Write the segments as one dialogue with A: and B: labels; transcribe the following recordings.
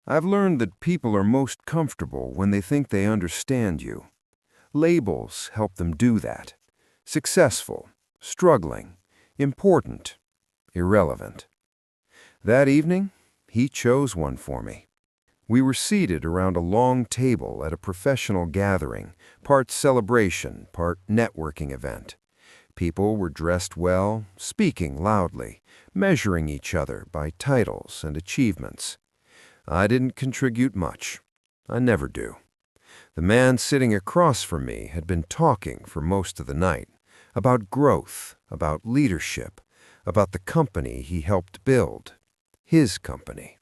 A: I've learned that people are most comfortable when they think they understand you. Labels help them do that. Successful, struggling, important, irrelevant. That evening, he chose one for me. We were seated around a long table at a professional gathering, part celebration, part networking event. People were dressed well, speaking loudly, measuring each other by titles and achievements. I didn't contribute much. I never do. The man sitting across from me had been talking for most of the night about growth, about leadership, about the company he helped build, his company.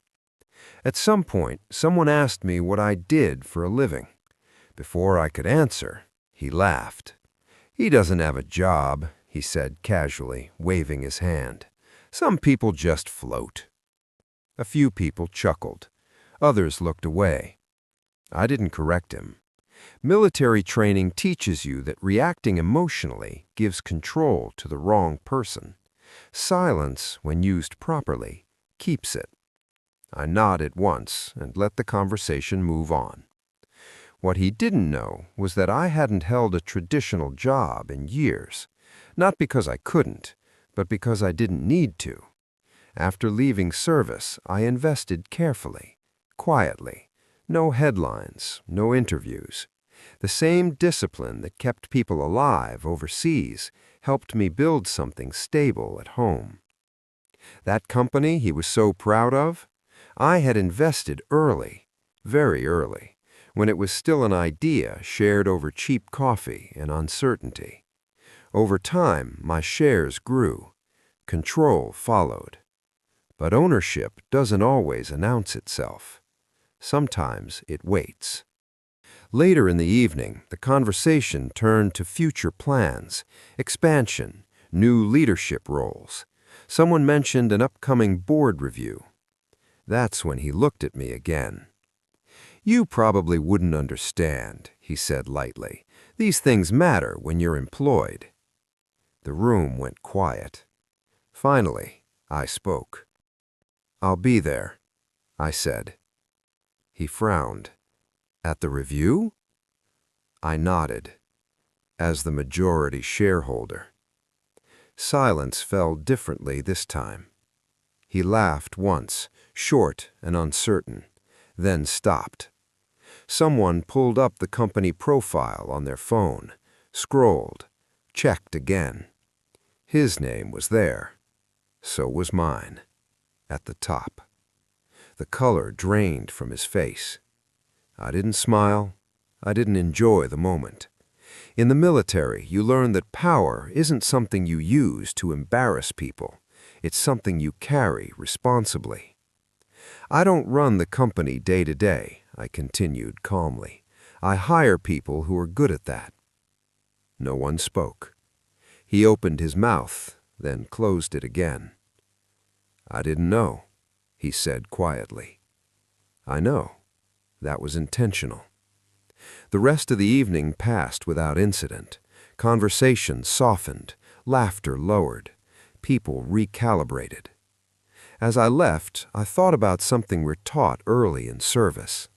A: At some point, someone asked me what I did for a living. Before I could answer, he laughed. "He doesn't have a job," he said casually, waving his hand. "Some people just float." A few people chuckled. Others looked away. I didn't correct him. Military training teaches you that reacting emotionally gives control to the wrong person. Silence, when used properly, keeps it. I nodded once and let the conversation move on. What he didn't know was that I hadn't held a traditional job in years, not because I couldn't, but because I didn't need to. After leaving service, I invested carefully, quietly. No headlines, no interviews. The same discipline that kept people alive overseas helped me build something stable at home. That company he was so proud of, I had invested early, very early, when it was still an idea shared over cheap coffee and uncertainty. Over time, my shares grew. Control followed. But ownership doesn't always announce itself. Sometimes it waits. Later in the evening, the conversation turned to future plans, expansion, new leadership roles. Someone mentioned an upcoming board review. That's when he looked at me again. "You probably wouldn't understand," he said lightly. "These things matter when you're employed." The room went quiet. Finally, I spoke. "I'll be there," I said. He frowned. "At the review?" I nodded. "As the majority shareholder." Silence fell differently this time. He laughed once, short and uncertain, then stopped. Someone pulled up the company profile on their phone, scrolled, checked again. His name was there. So was mine, at the top. The color drained from his face. I didn't smile. I didn't enjoy the moment. In the military, you learn that power isn't something you use to embarrass people. It's something you carry responsibly. "I don't run the company day to day," I continued calmly. "I hire people who are good at that." No one spoke. He opened his mouth, then closed it again. "I didn't know," he said quietly. "I know. That was intentional." The rest of the evening passed without incident. Conversation softened, laughter lowered, people recalibrated. As I left, I thought about something we're taught early in service.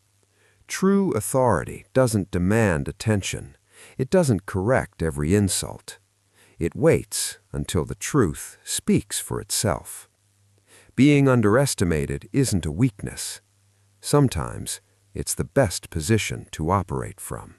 A: True authority doesn't demand attention. It doesn't correct every insult. It waits until the truth speaks for itself. Being underestimated isn't a weakness. Sometimes it's the best position to operate from.